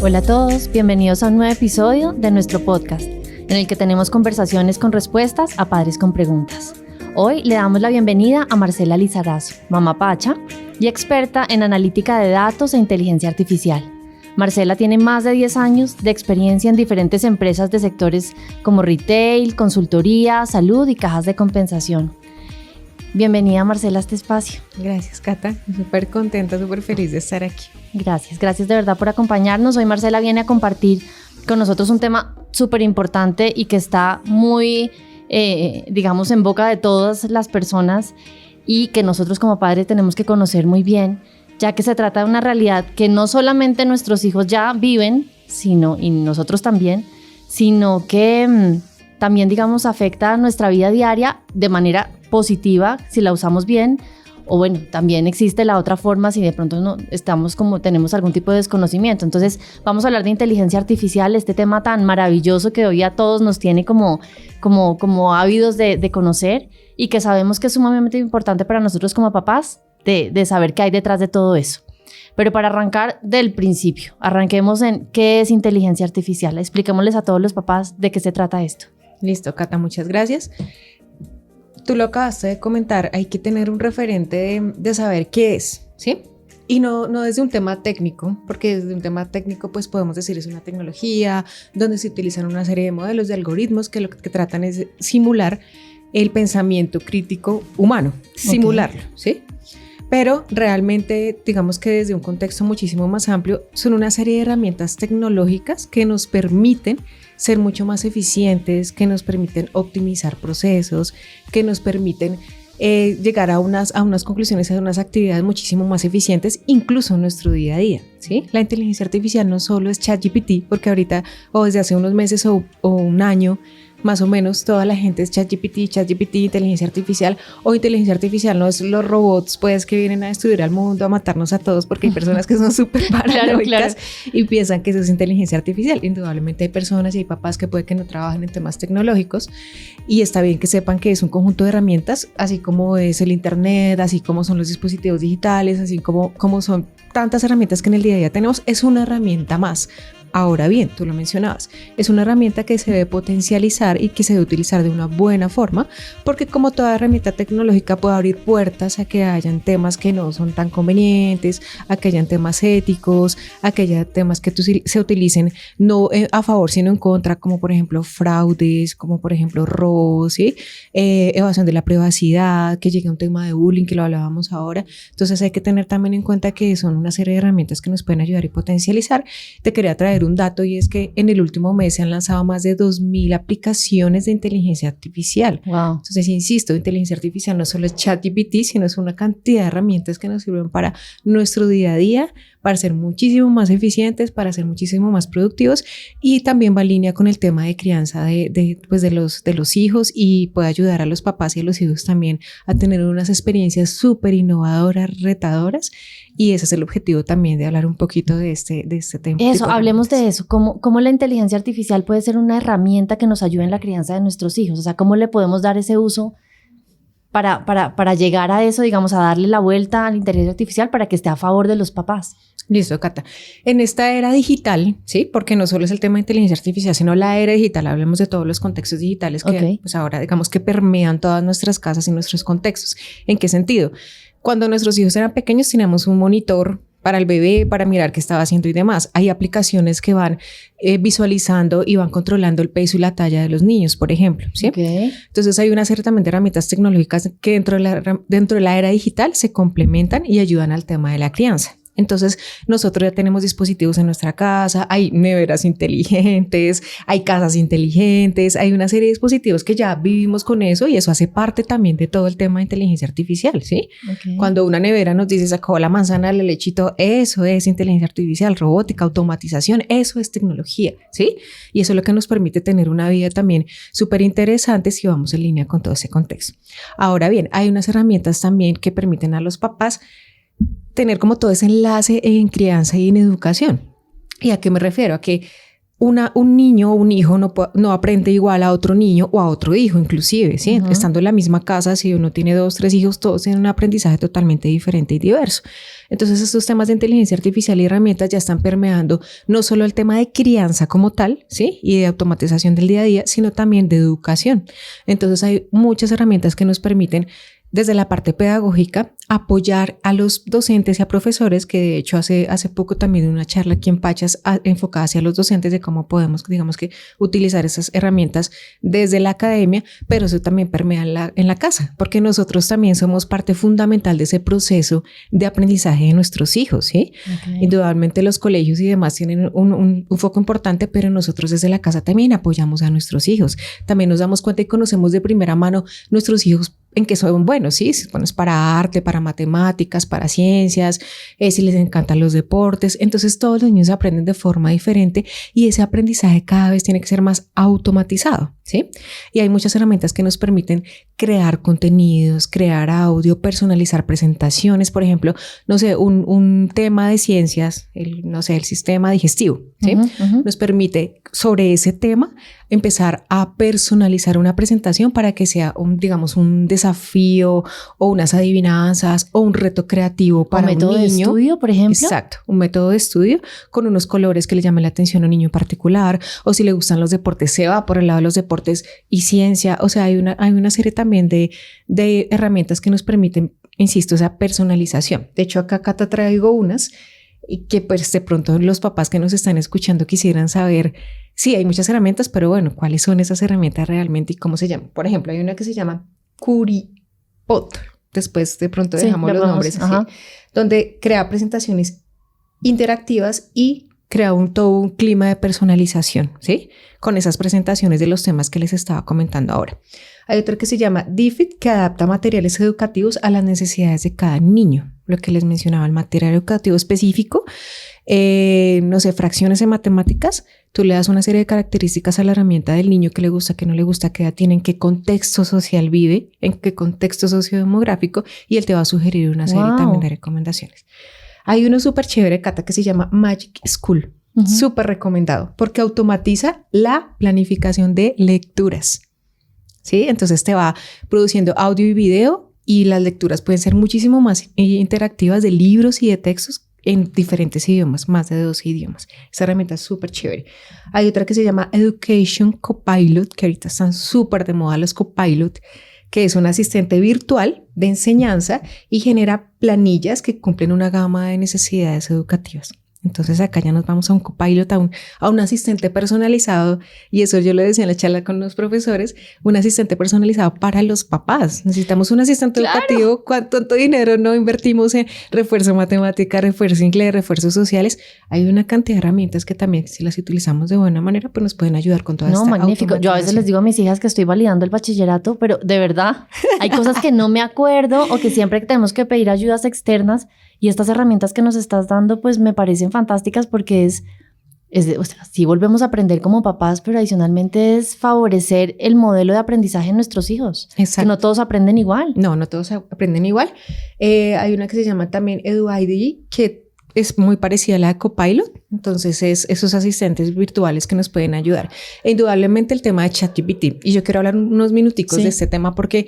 Hola a todos, bienvenidos a un nuevo episodio de nuestro podcast, en el que tenemos conversaciones con respuestas a padres con preguntas. Hoy le damos la bienvenida a Marcela Lizarazo, mamá pacha y experta en analítica de datos e inteligencia artificial. Marcela tiene más de 10 años de experiencia en diferentes empresas de sectores como retail, consultoría, salud y cajas de compensación. Bienvenida, Marcela, a este espacio. Gracias, Cata. Súper contenta, súper feliz de estar aquí. Gracias de verdad por acompañarnos. Hoy Marcela viene a compartir con nosotros un tema súper importante y que está muy, en boca de todas las personas y que nosotros como padres tenemos que conocer muy bien, ya que se trata de una realidad que no solamente nuestros hijos ya viven, y nosotros también, sino que también, afecta a nuestra vida diaria de manera positiva si la usamos bien, o bueno, también existe la otra forma si de pronto no tenemos algún tipo de desconocimiento. Entonces vamos a hablar de inteligencia artificial, este tema tan maravilloso que hoy a todos nos tiene como ávidos de conocer y que sabemos que es sumamente importante para nosotros como papás de saber qué hay detrás de todo eso. Pero para arrancar del principio, arranquemos en qué es inteligencia artificial. Expliquémosles a todos los papás de qué se trata esto. Listo, Cata, muchas gracias. Tú lo acabaste de comentar, hay que tener un referente de saber qué es, ¿sí? Y no desde un tema técnico, porque desde un tema técnico pues podemos decir es una tecnología donde se utilizan una serie de modelos, de algoritmos que lo que tratan es de simular el pensamiento crítico humano, simularlo, ¿sí? Pero realmente, digamos que desde un contexto muchísimo más amplio, son una serie de herramientas tecnológicas que nos permiten ser mucho más eficientes, que nos permiten optimizar procesos, que nos permiten llegar a unas conclusiones, a unas actividades muchísimo más eficientes, incluso en nuestro día a día, ¿sí? La inteligencia artificial no solo es ChatGPT, porque ahorita o desde hace unos meses o un año, más o menos toda la gente es ChatGPT, inteligencia artificial, o inteligencia artificial no es los robots pues que vienen a destruir al mundo, a matarnos a todos, porque hay personas que son súper paranoicas y piensan que eso es inteligencia artificial. Indudablemente hay personas y hay papás que puede que no trabajen en temas tecnológicos y está bien que sepan que es un conjunto de herramientas, así como es el internet, así como son los dispositivos digitales, así como son tantas herramientas que en el día a día tenemos, es una herramienta más. Ahora bien, tú lo mencionabas, es una herramienta que se debe potencializar y que se debe utilizar de una buena forma, porque como toda herramienta tecnológica puede abrir puertas a que hayan temas que no son tan convenientes, a que hayan temas éticos, a que haya temas que se utilicen no a favor sino en contra, como por ejemplo fraudes, como por ejemplo robos, ¿sí? Evasión de la privacidad, que llegue a un tema de bullying, que lo hablábamos ahora. Entonces hay que tener también en cuenta que son una serie de herramientas que nos pueden ayudar y potencializar. Te quería traer un dato y es que en el último mes se han lanzado más de 2.000 aplicaciones de inteligencia artificial. Wow. Entonces, insisto, inteligencia artificial no solo es ChatGPT, sino es una cantidad de herramientas que nos sirven para nuestro día a día, para ser muchísimo más eficientes, para ser muchísimo más productivos, y también va en línea con el tema de crianza de los hijos, y puede ayudar a los papás y a los hijos también a tener unas experiencias súper innovadoras, retadoras. Y ese es el objetivo también de hablar un poquito de este tema. Eso, hablemos de eso. ¿Cómo la inteligencia artificial puede ser una herramienta que nos ayude en la crianza de nuestros hijos? O sea, ¿cómo le podemos dar ese uso para llegar a eso, a darle la vuelta a la inteligencia artificial para que esté a favor de los papás? Listo, Cata. En esta era digital, ¿sí? Porque no solo es el tema de inteligencia artificial, sino la era digital. Hablemos de todos los contextos digitales que pues ahora que permean todas nuestras casas y nuestros contextos. ¿En qué sentido? Cuando nuestros hijos eran pequeños teníamos un monitor para el bebé, para mirar qué estaba haciendo y demás. Hay aplicaciones que van visualizando y van controlando el peso y la talla de los niños, por ejemplo, ¿sí? Entonces hay una serie también de herramientas tecnológicas que dentro de la era digital se complementan y ayudan al tema de la crianza. Entonces nosotros ya tenemos dispositivos en nuestra casa, hay neveras inteligentes, hay casas inteligentes, hay una serie de dispositivos que ya vivimos con eso, y eso hace parte también de todo el tema de inteligencia artificial, ¿sí? Cuando una nevera nos dice sacó la manzana del lechito, eso es inteligencia artificial, robótica, automatización, eso es tecnología, ¿sí? Y eso es lo que nos permite tener una vida también súper interesante si vamos en línea con todo ese contexto. Ahora bien, hay unas herramientas también que permiten a los papás tener como todo ese enlace en crianza y en educación. ¿Y a qué me refiero? A que un niño o un hijo no aprende igual a otro niño o a otro hijo, inclusive, ¿sí? Estando en la misma casa, si uno tiene 2, 3 hijos, todos tienen un aprendizaje totalmente diferente y diverso. Entonces, estos temas de inteligencia artificial y herramientas ya están permeando no solo el tema de crianza como tal, ¿sí? Y de automatización del día a día, sino también de educación. Entonces, hay muchas herramientas que nos permiten, desde la parte pedagógica, apoyar a los docentes y a profesores, que de hecho hace poco también una charla aquí en Pachas enfocada hacia los docentes de cómo podemos, digamos que, utilizar esas herramientas desde la academia, pero eso también permea en la casa, porque nosotros también somos parte fundamental de ese proceso de aprendizaje de nuestros hijos, ¿sí? Okay. Indudablemente los colegios y demás tienen un foco importante, pero nosotros desde la casa también apoyamos a nuestros hijos. También nos damos cuenta y conocemos de primera mano nuestros hijos en que son buenos, ¿sí? Bueno, es para arte, para matemáticas, para ciencias, si les encantan los deportes. Entonces todos los niños aprenden de forma diferente y ese aprendizaje cada vez tiene que ser más automatizado, ¿sí? Y hay muchas herramientas que nos permiten crear contenidos, crear audio, personalizar presentaciones. Por ejemplo, no sé, un tema de ciencias, el sistema digestivo, ¿sí? Nos permite sobre ese tema empezar a personalizar una presentación para que sea un desafío o unas adivinanzas o un reto creativo para un niño. ¿Un método de estudio, por ejemplo? Exacto, un método de estudio con unos colores que le llamen la atención a un niño en particular, o si le gustan los deportes, se va por el lado de los deportes y ciencia. O sea, hay una serie también de herramientas que nos permiten, insisto, esa personalización. De hecho, acá te traigo unas y que pues de pronto los papás que nos están escuchando quisieran saber. Sí, hay muchas herramientas, pero bueno, ¿cuáles son esas herramientas realmente y cómo se llaman? Por ejemplo, hay una que se llama Curipod. Después de pronto dejamos los nombres así, donde crea presentaciones interactivas y crea todo un clima de personalización, ¿sí? Con esas presentaciones de los temas que les estaba comentando ahora. Hay otra que se llama Diffit, que adapta materiales educativos a las necesidades de cada niño. Lo que les mencionaba, el material educativo específico, fracciones en matemáticas, tú le das una serie de características a la herramienta del niño, que le gusta, que no le gusta, qué edad tiene, en qué contexto social vive, en qué contexto sociodemográfico, y él te va a sugerir una serie también de recomendaciones. Hay uno súper chévere, Cata, que se llama Magic School. Súper recomendado, porque automatiza la planificación de lecturas, ¿sí? Entonces te va produciendo audio y video, y las lecturas pueden ser muchísimo más interactivas, de libros y de textos en diferentes idiomas, más de 12 idiomas. Esta herramienta es súper chévere. Hay otra que se llama Education Copilot, que ahorita están súper de moda los Copilot, que es un asistente virtual de enseñanza y genera planillas que cumplen una gama de necesidades educativas. Entonces acá ya nos vamos a un copilot, a un asistente personalizado, y eso yo lo decía en la charla con los profesores, un asistente personalizado para los papás. Necesitamos un asistente educativo. ¿Cuánto dinero no invertimos en refuerzo matemática, refuerzo inglés, refuerzos sociales? Hay una cantidad de herramientas que también, si las utilizamos de buena manera, pues nos pueden ayudar con toda esta magnífico. Yo a veces les digo a mis hijas que estoy validando el bachillerato, pero de verdad hay cosas que no me acuerdo o que siempre tenemos que pedir ayudas externas. Y estas herramientas que nos estás dando, pues me parecen fantásticas, porque sí volvemos a aprender como papás, pero adicionalmente es favorecer el modelo de aprendizaje de nuestros hijos. Exacto. Que no todos aprenden igual. No todos aprenden igual. Hay una que se llama también EduID, que es muy parecida a la de Copilot. Entonces es esos asistentes virtuales que nos pueden ayudar. E indudablemente el tema de ChatGPT. Y yo quiero hablar unos minuticos de este tema, porque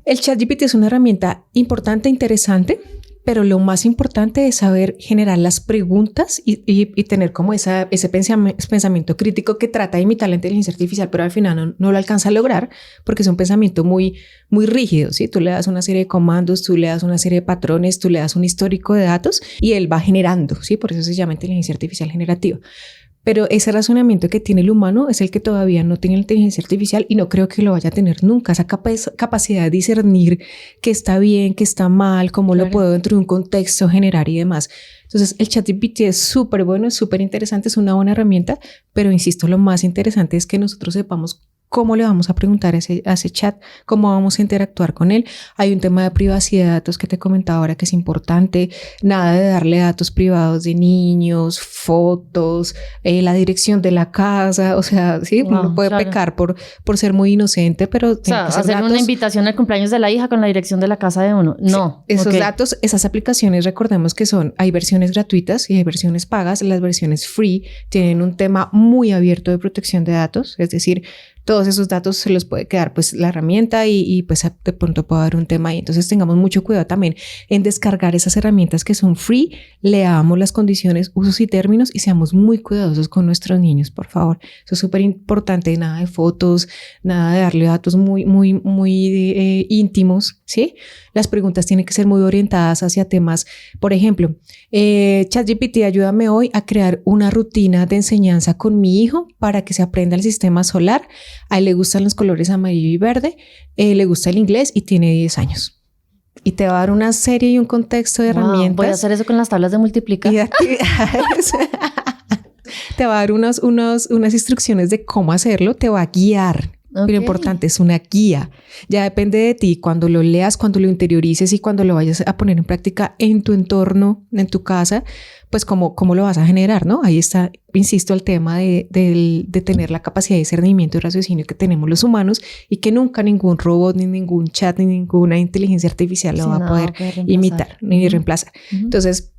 el ChatGPT es una herramienta importante, interesante, pero lo más importante es saber generar las preguntas y tener como ese pensamiento crítico que trata de imitar la inteligencia artificial, pero al final no lo alcanza a lograr, porque es un pensamiento muy, muy rígido, ¿sí? Tú le das una serie de comandos, tú le das una serie de patrones, tú le das un histórico de datos y él va generando, ¿sí? Por eso se llama inteligencia artificial generativa. Pero ese razonamiento que tiene el humano es el que todavía no tiene la inteligencia artificial, y no creo que lo vaya a tener nunca. Esa capacidad de discernir qué está bien, qué está mal, cómo lo puedo dentro de un contexto generar y demás. Entonces el ChatGPT es súper bueno, es súper interesante, es una buena herramienta, pero insisto, lo más interesante es que nosotros sepamos cómo le vamos a preguntar a ese chat, cómo vamos a interactuar con él. Hay un tema de privacidad de datos que te comentaba ahora que es importante, nada de darle datos privados de niños, fotos, la dirección de la casa, o sea, sí, uno puede pecar por ser muy inocente, pero o sea, hacer datos, una invitación al cumpleaños de la hija con la dirección de la casa de uno. No. Sí, esos datos, esas aplicaciones, recordemos que hay versiones gratuitas y hay versiones pagas. Las versiones free tienen un tema muy abierto de protección de datos, es decir, todos esos datos se los puede quedar pues la herramienta y pues de pronto puede haber un tema ahí. Entonces tengamos mucho cuidado también en descargar esas herramientas que son free, leamos las condiciones, usos y términos y seamos muy cuidadosos con nuestros niños, por favor. Eso es súper importante, nada de fotos, nada de darle datos muy íntimos, ¿sí? Las preguntas tienen que ser muy orientadas hacia temas, por ejemplo, ChatGPT, ayúdame hoy a crear una rutina de enseñanza con mi hijo para que se aprenda el sistema solar. A él le gustan los colores amarillo y verde, le gusta el inglés y tiene 10 años. Y te va a dar una serie y un contexto de herramientas. Voy a hacer eso con las tablas de multiplicar. Te va a dar unas instrucciones de cómo hacerlo, te va a guiar. Okay. Lo importante es una guía. Ya depende de ti cuando lo leas, cuando lo interiorices y cuando lo vayas a poner en práctica en tu entorno, en tu casa, pues cómo lo vas a generar, ¿no? Ahí está, insisto, el tema de tener la capacidad de discernimiento y raciocinio que tenemos los humanos y que nunca ningún robot, ni ningún chat, ni ninguna inteligencia artificial lo va a poder imitar ni reemplazar. Entonces,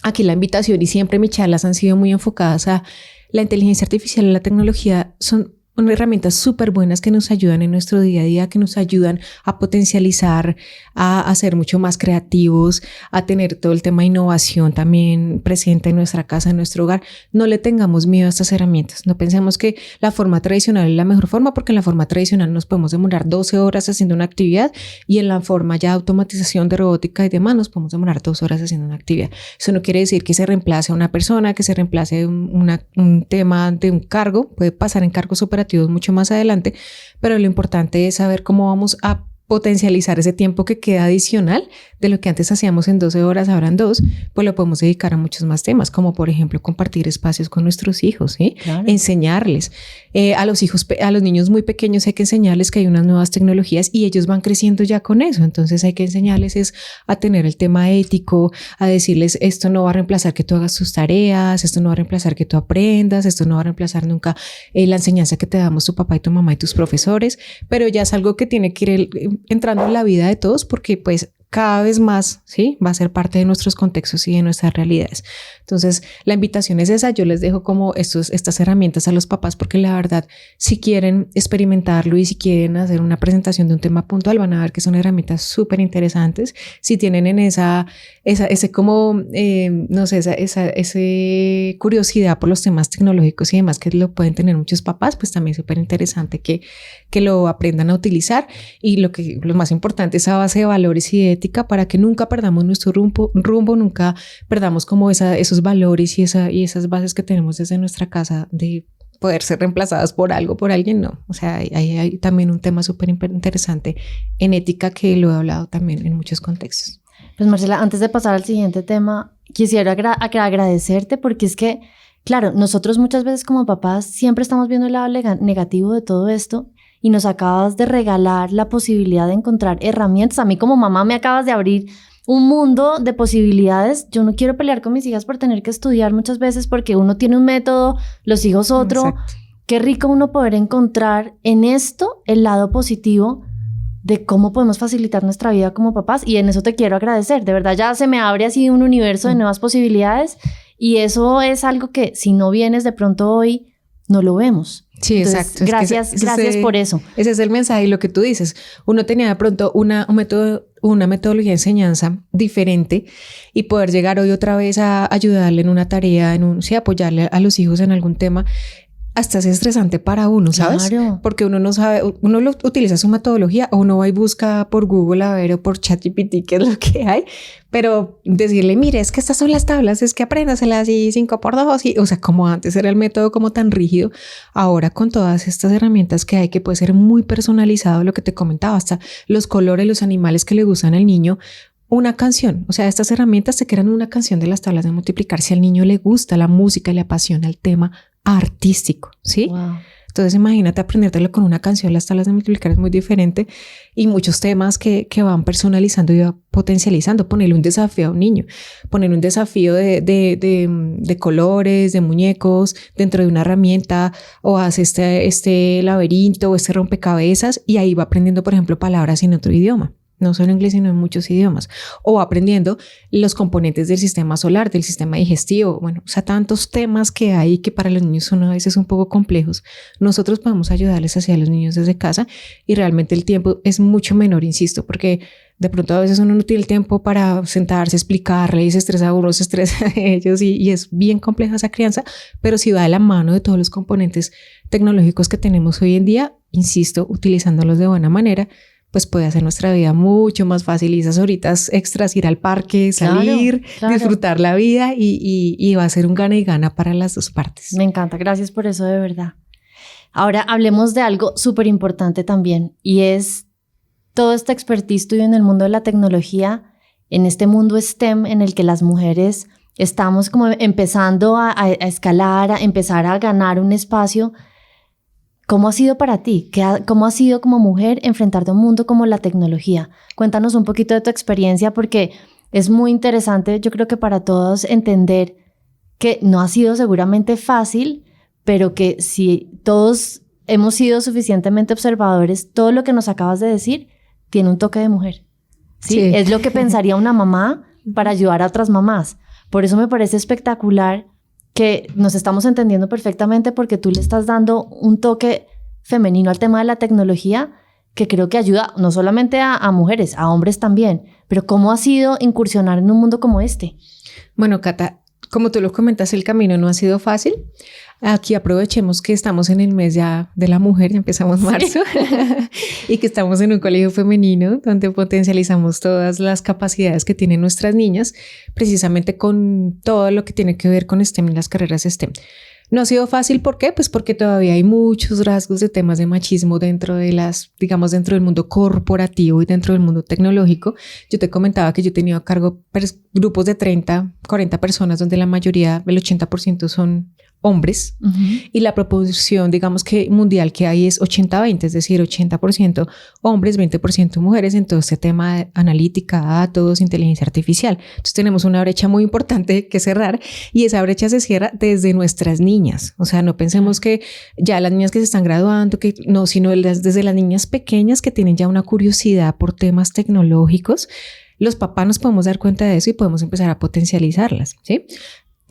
aquí la invitación y siempre mis charlas han sido muy enfocadas a la inteligencia artificial y la tecnología son herramientas súper buenas que nos ayudan en nuestro día a día, que nos ayudan a potencializar, a ser mucho más creativos, a tener todo el tema de innovación también presente en nuestra casa, en nuestro hogar. No le tengamos miedo a estas herramientas. No pensemos que la forma tradicional es la mejor forma, porque en la forma tradicional nos podemos demorar 12 horas haciendo una actividad y en la forma ya de automatización de robótica y demás nos podemos demorar 2 horas haciendo una actividad. Eso no quiere decir que se reemplace a una persona, que se reemplace un tema de un cargo. Puede pasar en cargos operativos mucho más adelante, pero lo importante es saber cómo vamos a potencializar ese tiempo que queda adicional de lo que antes hacíamos en 12 horas, ahora en 2, pues lo podemos dedicar a muchos más temas, como por ejemplo compartir espacios con nuestros hijos, ¿sí? Claro. Enseñarles a los niños muy pequeños hay que enseñarles que hay unas nuevas tecnologías y ellos van creciendo ya con eso, entonces hay que enseñarles a tener el tema ético, a decirles esto no va a reemplazar que tú hagas tus tareas, esto no va a reemplazar que tú aprendas, esto no va a reemplazar nunca la enseñanza que te damos tu papá y tu mamá y tus profesores, pero ya es algo que tiene que ir entrando en la vida de todos porque pues cada vez más, ¿sí? Va a ser parte de nuestros contextos y de nuestras realidades. Entonces, la invitación es esa. Yo les dejo como estas herramientas a los papás porque la verdad, si quieren experimentarlo y si quieren hacer una presentación de un tema puntual, van a ver que son herramientas súper interesantes. Si tienen en esa como, no sé, esa curiosidad por los temas tecnológicos y demás que lo pueden tener muchos papás, pues también es súper interesante que lo aprendan a utilizar. Y lo más importante es esa base de valores y de ética para que nunca perdamos nuestro rumbo, nunca perdamos como esos valores y esas bases que tenemos desde nuestra casa de poder ser reemplazadas por algo, por alguien, no. O sea, hay también un tema súper interesante en ética que lo he hablado también en muchos contextos. Pues Marcela, antes de pasar al siguiente tema, quisiera agradecerte porque es que, claro, nosotros muchas veces como papás siempre estamos viendo el lado negativo de todo esto y nos acabas de regalar la posibilidad de encontrar herramientas. A mí como mamá me acabas de abrir un mundo de posibilidades. Yo no quiero pelear con mis hijas por tener que estudiar muchas veces porque uno tiene un método, los hijos otro. Exacto. Qué rico uno poder encontrar en esto el lado positivo de cómo podemos facilitar nuestra vida como papás y en eso te quiero agradecer. De verdad ya se me abre así un universo de nuevas posibilidades y eso es algo que si no vienes de pronto hoy no lo vemos. Sí, entonces, exacto. Gracias por eso. Ese es el mensaje y lo que tú dices. Uno tenía de pronto una metodología de enseñanza diferente y poder llegar hoy otra vez a ayudarle en una tarea, apoyarle a los hijos en algún tema. Hasta es estresante para uno, ¿sabes? Claro. Porque uno no sabe, uno utiliza su metodología o uno va y busca por Google a ver o por ChatGPT qué es lo que hay, pero decirle, mire, es que estas son las tablas, es que apréndaselas así 5x2 y, o sea, como antes era el método como tan rígido, ahora con todas estas herramientas que hay que puede ser muy personalizado, lo que te comentaba, hasta los colores, los animales que le gustan al niño, una canción, o sea, estas herramientas te crean una canción de las tablas de multiplicar si al niño le gusta la música y le apasiona el tema artístico, ¿sí? Wow. Entonces imagínate aprendértelo con una canción, las tablas de multiplicar es muy diferente y muchos temas que van personalizando y va potencializando. Ponerle un desafío a un niño, ponerle un desafío de colores, de muñecos dentro de una herramienta o hace este laberinto o este rompecabezas y ahí va aprendiendo, por ejemplo, palabras en otro idioma. No solo en inglés, sino en muchos idiomas. O aprendiendo los componentes del sistema solar, del sistema digestivo. Bueno, o sea, tantos temas que hay que para los niños son a veces un poco complejos. Nosotros podemos ayudarles hacia los niños desde casa y realmente el tiempo es mucho menor, insisto, porque de pronto a veces uno no tiene el tiempo para sentarse, explicarle y se estresa a uno, se estresa a ellos y es bien compleja esa crianza, pero si va de la mano de todos los componentes tecnológicos que tenemos hoy en día, insisto, utilizándolos de buena manera, pues puede hacer nuestra vida mucho más fácil y esas horitas extras, ir al parque, salir, disfrutar la vida y va a ser un gana y gana para las dos partes. Me encanta, gracias por eso de verdad. Ahora hablemos de algo súper importante también y es todo este expertise tuyo en el mundo de la tecnología, en este mundo STEM en el que las mujeres estamos como empezando a escalar, a empezar a ganar un espacio. ¿Cómo ha sido para ti? ¿Cómo ha sido como mujer enfrentarte a un mundo como la tecnología? Cuéntanos un poquito de tu experiencia porque es muy interesante, yo creo que para todos entender que no ha sido seguramente fácil, pero que si todos hemos sido suficientemente observadores, todo lo que nos acabas de decir tiene un toque de mujer. ¿Sí? Es lo que pensaría una mamá para ayudar a otras mamás. Por eso me parece espectacular que nos estamos entendiendo perfectamente porque tú le estás dando un toque femenino al tema de la tecnología que creo que ayuda no solamente a mujeres, a hombres también. Pero ¿cómo ha sido incursionar en un mundo como este? Bueno, Cata, como tú lo comentas, el camino no ha sido fácil. Aquí aprovechemos que estamos en el mes ya de la mujer, ya empezamos marzo, y que estamos en un colegio femenino donde potencializamos todas las capacidades que tienen nuestras niñas, precisamente con todo lo que tiene que ver con STEM, las carreras STEM. No ha sido fácil, ¿por qué? Pues porque todavía hay muchos rasgos de temas de machismo dentro de dentro del mundo corporativo y dentro del mundo tecnológico. Yo te comentaba que yo tenía a cargo grupos de 30, 40 personas donde la mayoría, el 80% son hombres y la proporción, digamos que mundial que hay es 80-20, es decir, 80% hombres, 20% mujeres en todo este tema de analítica, datos, inteligencia artificial. Entonces tenemos una brecha muy importante que cerrar y esa brecha se cierra desde nuestras niñas. O sea, no pensemos que ya las niñas que se están graduando, que no, sino desde las niñas pequeñas que tienen ya una curiosidad por temas tecnológicos, los papás nos podemos dar cuenta de eso y podemos empezar a potencializarlas, ¿sí?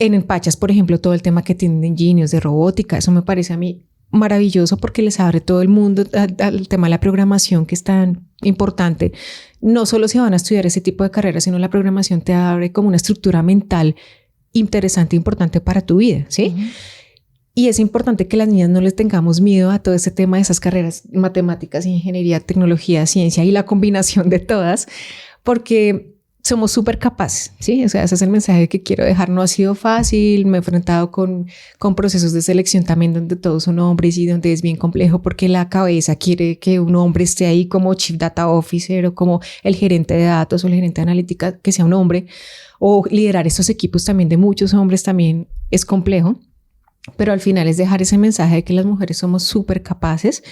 En Pachas, por ejemplo, todo el tema que tienen de ingenios, de robótica, eso me parece a mí maravilloso porque les abre todo el mundo al tema de la programación que es tan importante. No solo se van a estudiar ese tipo de carreras, sino la programación te abre como una estructura mental interesante, importante para tu vida, ¿sí? Y es importante que las niñas no les tengamos miedo a todo ese tema de esas carreras, matemáticas, ingeniería, tecnología, ciencia y la combinación de todas, porque somos súper capaces, ¿sí? O sea, ese es el mensaje que quiero dejar. No ha sido fácil, me he enfrentado con procesos de selección también donde todos son hombres y donde es bien complejo porque la cabeza quiere que un hombre esté ahí como Chief Data Officer o como el gerente de datos o el gerente de analítica, que sea un hombre, o liderar estos equipos también de muchos hombres también es complejo. Pero al final es dejar ese mensaje de que las mujeres somos súper capaces,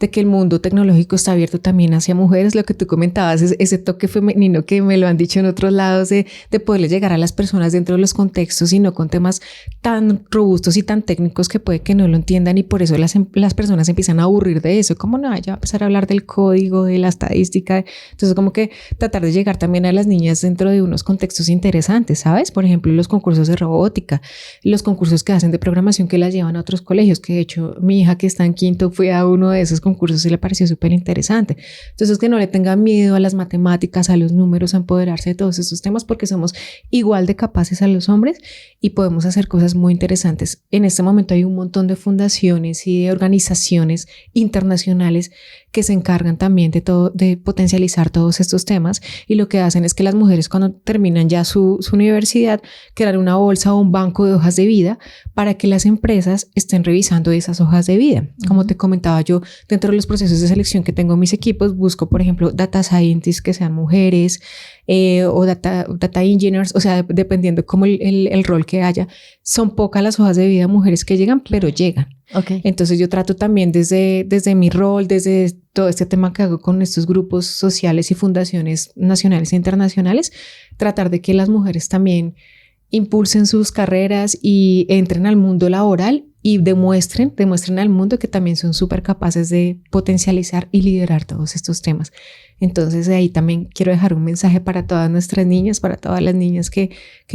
de que el mundo tecnológico está abierto también hacia mujeres. Lo que tú comentabas es ese toque femenino que me lo han dicho en otros lados de poderle llegar a las personas dentro de los contextos y no con temas tan robustos y tan técnicos que puede que no lo entiendan y por eso las personas empiezan a aburrir de eso. Como no, ya va a empezar a hablar del código, de la estadística. Entonces como que tratar de llegar también a las niñas dentro de unos contextos interesantes, ¿sabes? Por ejemplo, los concursos de robótica, los concursos que hacen de programación que las llevan a otros colegios, que de hecho mi hija que está en quinto fue a uno de esos concursos y le pareció súper interesante. Entonces que no le tengan miedo a las matemáticas, a los números, a empoderarse de todos esos temas porque somos igual de capaces a los hombres y podemos hacer cosas muy interesantes. En este momento hay un montón de fundaciones y de organizaciones internacionales que se encargan también de potencializar todos estos temas y lo que hacen es que las mujeres cuando terminan ya su universidad crean una bolsa o un banco de hojas de vida para que las empresas estén revisando esas hojas de vida. Como te comentaba yo, dentro dentro de los procesos de selección que tengo en mis equipos, busco, por ejemplo, data scientists que sean mujeres o data engineers, o sea, dependiendo como el rol que haya. Son pocas las hojas de vida de mujeres que llegan, pero llegan. Okay. Entonces yo trato también desde mi rol, desde todo este tema que hago con estos grupos sociales y fundaciones nacionales e internacionales, tratar de que las mujeres también impulsen sus carreras y entren al mundo laboral y demuestren al mundo que también son súper capaces de potencializar y liderar todos estos temas. Entonces de ahí también quiero dejar un mensaje para todas nuestras niñas, para todas las niñas que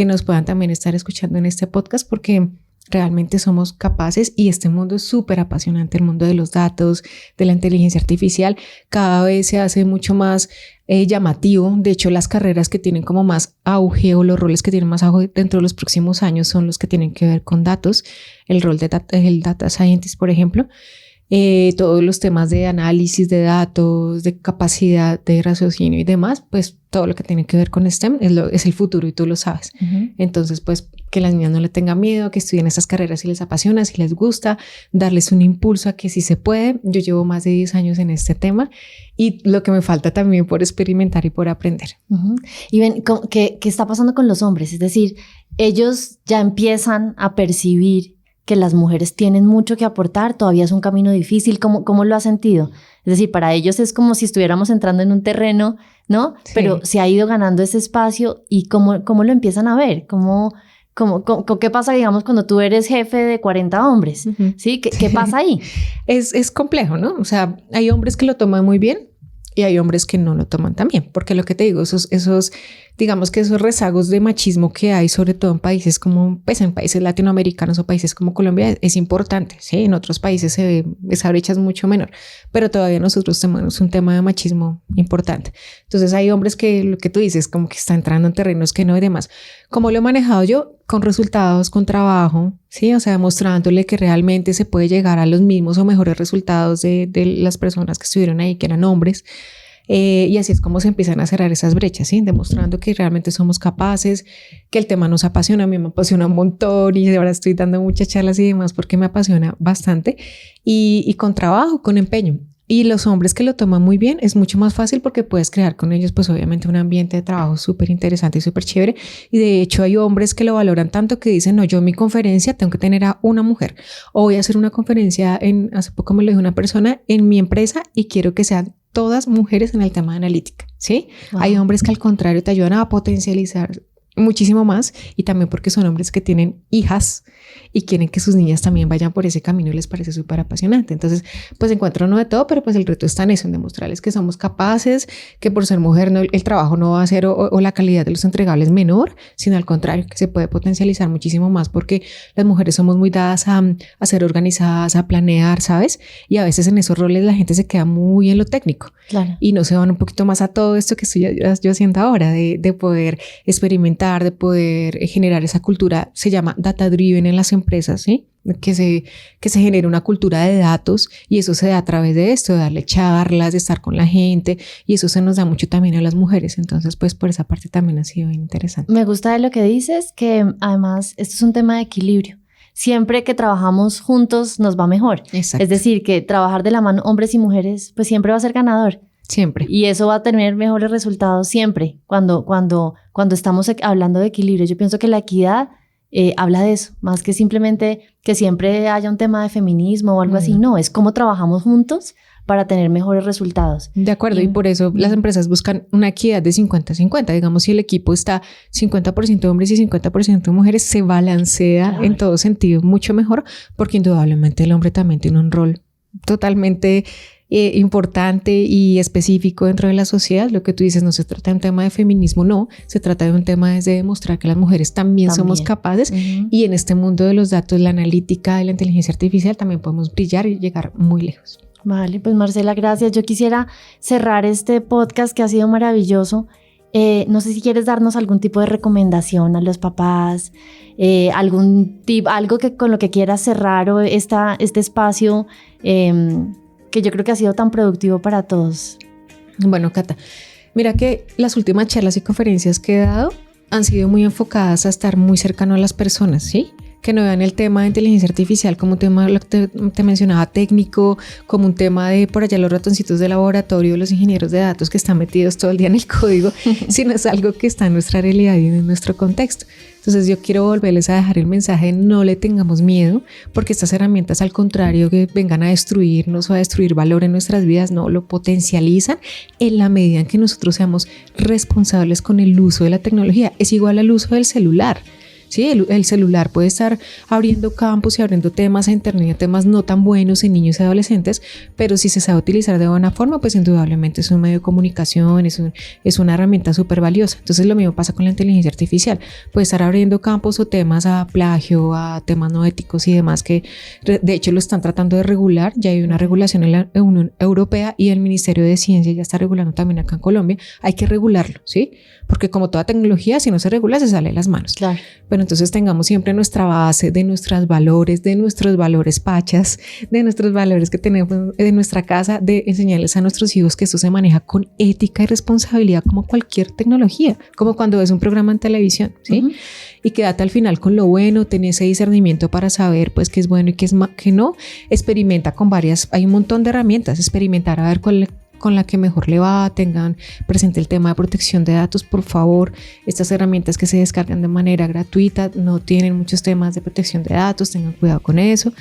nos puedan también estar escuchando en este podcast, porque realmente somos capaces y este mundo es súper apasionante, el mundo de los datos, de la inteligencia artificial, cada vez se hace mucho más llamativo. De hecho, las carreras que tienen como más auge o los roles que tienen más auge dentro de los próximos años son los que tienen que ver con datos, el rol de el data scientist, por ejemplo. Todos los temas de análisis de datos, de capacidad de raciocinio y demás, pues todo lo que tiene que ver con STEM es el futuro y tú lo sabes. Entonces, pues que las niñas no le tengan miedo, que estudien estas carreras si les apasiona, si les gusta, darles un impulso a que sí se puede. Yo llevo más de 10 años en este tema y lo que me falta también por experimentar y por aprender. Y ven, ¿qué está pasando con los hombres? Es decir, ellos ya empiezan a percibir que las mujeres tienen mucho que aportar, todavía es un camino difícil. ¿Cómo lo has sentido? Es decir, para ellos es como si estuviéramos entrando en un terreno, ¿no? Sí. Pero se ha ido ganando ese espacio y ¿cómo lo empiezan a ver? ¿Qué pasa, digamos, cuando tú eres jefe de 40 hombres? ¿Sí? ¿Qué pasa ahí? Es complejo, ¿no? O sea, hay hombres que lo toman muy bien y hay hombres que no lo toman tan bien, porque lo que te digo, digamos que esos rezagos de machismo que hay, sobre todo en países como, pues en países latinoamericanos o países como Colombia, es importante, ¿sí? En otros países se ve, esa brecha es mucho menor, pero todavía nosotros tenemos un tema de machismo importante. Entonces hay hombres que, lo que tú dices, como que están entrando en terrenos que no y demás. ¿Cómo lo he manejado yo? Con resultados, con trabajo, ¿sí? O sea, demostrándole que realmente se puede llegar a los mismos o mejores resultados de las personas que estuvieron ahí, que eran hombres. Y así es como se empiezan a cerrar esas brechas, ¿sí? Demostrando que realmente somos capaces, que el tema nos apasiona. A mí me apasiona un montón y ahora estoy dando muchas charlas y demás porque me apasiona bastante y con trabajo, con empeño. Y los hombres que lo toman muy bien es mucho más fácil porque puedes crear con ellos pues obviamente un ambiente de trabajo súper interesante y súper chévere. Y de hecho hay hombres que lo valoran tanto que dicen, no, yo en mi conferencia tengo que tener a una mujer o voy a hacer una conferencia hace poco me lo dijo una persona en mi empresa y quiero que sean todas mujeres en el tema de analítica, ¿sí? Wow. Hay hombres que al contrario te ayudan a potencializar muchísimo más y también porque son hombres que tienen hijas y quieren que sus niñas también vayan por ese camino y les parece súper apasionante. Entonces, pues encuentran uno de todo, pero pues el reto está en eso, en demostrarles que somos capaces, que por ser mujer no, el trabajo no va a ser o la calidad de los entregables menor, sino al contrario, que se puede potencializar muchísimo más porque las mujeres somos muy dadas a ser organizadas, a planear, ¿sabes? Y a veces en esos roles la gente se queda muy en lo técnico. Claro. Y no se van un poquito más a todo esto que estoy yo haciendo ahora, de poder experimentar, de poder generar esa cultura, se llama data driven en las empresas, ¿sí? Que se genere una cultura de datos y eso se da a través de esto, de darle charlas, de estar con la gente y eso se nos da mucho también a las mujeres. Entonces, pues por esa parte también ha sido bien interesante. Me gusta de lo que dices, que además esto es un tema de equilibrio. Siempre que trabajamos juntos nos va mejor. Exacto. Es decir, que trabajar de la mano hombres y mujeres, pues siempre va a ser ganador. Siempre. Y eso va a tener mejores resultados siempre cuando estamos hablando de equilibrio. Yo pienso que la equidad habla de eso, más que simplemente que siempre haya un tema de feminismo o algo así. No, es cómo trabajamos juntos para tener mejores resultados. De acuerdo, y por eso las empresas buscan una equidad de 50-50. Digamos, si el equipo está 50% de hombres y 50% de mujeres, se balancea en todo sentido mucho mejor, porque indudablemente el hombre también tiene un rol totalmente importante y específico dentro de la sociedad. Lo que tú dices, no se trata de un tema de feminismo, no, se trata de un tema de demostrar que las mujeres también somos capaces y en este mundo de los datos, la analítica y la inteligencia artificial también podemos brillar y llegar muy lejos. Vale, pues Marcela, gracias. Yo quisiera cerrar este podcast que ha sido maravilloso. No sé si quieres darnos algún tipo de recomendación a los papás, algún tip, algo que con lo que quieras cerrar o este espacio que yo creo que ha sido tan productivo para todos. Bueno, Cata, mira que las últimas charlas y conferencias que he dado han sido muy enfocadas a estar muy cercano a las personas, ¿sí? que no vean el tema de inteligencia artificial como un tema, lo que te mencionaba, técnico, como un tema de por allá los ratoncitos de laboratorio, los ingenieros de datos que están metidos todo el día en el código, sino es algo que está en nuestra realidad y en nuestro contexto. Entonces yo quiero volverles a dejar el mensaje: no le tengamos miedo, porque estas herramientas, al contrario que vengan a destruirnos o a destruir valor en nuestras vidas, no, lo potencializan en la medida en que nosotros seamos responsables con el uso de la tecnología. Es igual al uso del celular. Sí, el celular puede estar abriendo campos y abriendo temas a internet, temas no tan buenos en niños y adolescentes, pero si se sabe utilizar de buena forma, pues indudablemente es un medio de comunicación, es una herramienta súper valiosa. Entonces lo mismo pasa con la inteligencia artificial, puede estar abriendo campos o temas a plagio, a temas no éticos y demás, que de hecho lo están tratando de regular. Ya hay una regulación en la Unión Europea y el Ministerio de Ciencia ya está regulando también acá en Colombia. Hay que regularlo, ¿sí? Porque como toda tecnología, si no se regula, se sale de las manos. Claro. Pero entonces tengamos siempre nuestra base de nuestros valores pachas, de nuestros valores que tenemos en nuestra casa, de enseñarles a nuestros hijos que esto se maneja con ética y responsabilidad como cualquier tecnología, como cuando ves un programa en televisión, ¿sí? Uh-huh. Y quédate al final con lo bueno, ten ese discernimiento para saber pues qué es bueno y qué no. Experimenta con varias, hay un montón de herramientas, experimentar a ver con la que mejor le va. Tengan presente el tema de protección de datos, por favor. Estas herramientas que se descargan de manera gratuita no tienen muchos temas de protección de datos, tengan cuidado con eso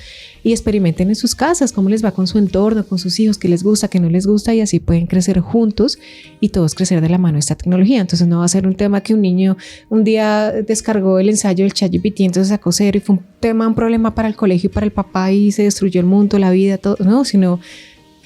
y experimenten en sus casas cómo les va con su entorno, con sus hijos, qué les gusta, qué no les gusta, y así pueden crecer juntos y todos crecer de la mano de esta tecnología. Entonces no va a ser un tema que un niño un día descargó el ensayo del ChatGPT, entonces sacó 0 y fue un problema para el colegio y para el papá y se destruyó el mundo, la vida, todo, no, sino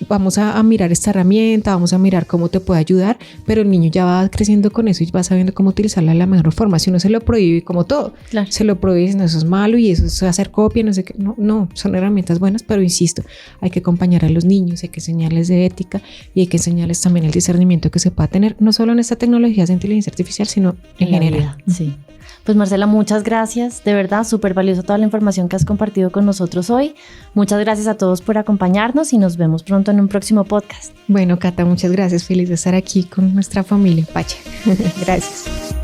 vamos a mirar esta herramienta, vamos a mirar cómo te puede ayudar, pero el niño ya va creciendo con eso y va sabiendo cómo utilizarla de la mejor forma. Si uno se lo prohíbe, como todo, claro, se lo prohíbe, no, eso es malo y eso es hacer copia, no sé qué, no, son herramientas buenas, pero insisto, hay que acompañar a los niños, hay que enseñarles de ética y hay que enseñarles también el discernimiento que se pueda tener, no solo en esta tecnología de inteligencia artificial, sino en general. Sí. Pues Marcela, muchas gracias, de verdad, súper valiosa toda la información que has compartido con nosotros hoy. Muchas gracias a todos por acompañarnos y nos vemos pronto en un próximo podcast. Bueno, Cata, muchas gracias, feliz de estar aquí con nuestra familia Pacha. Gracias.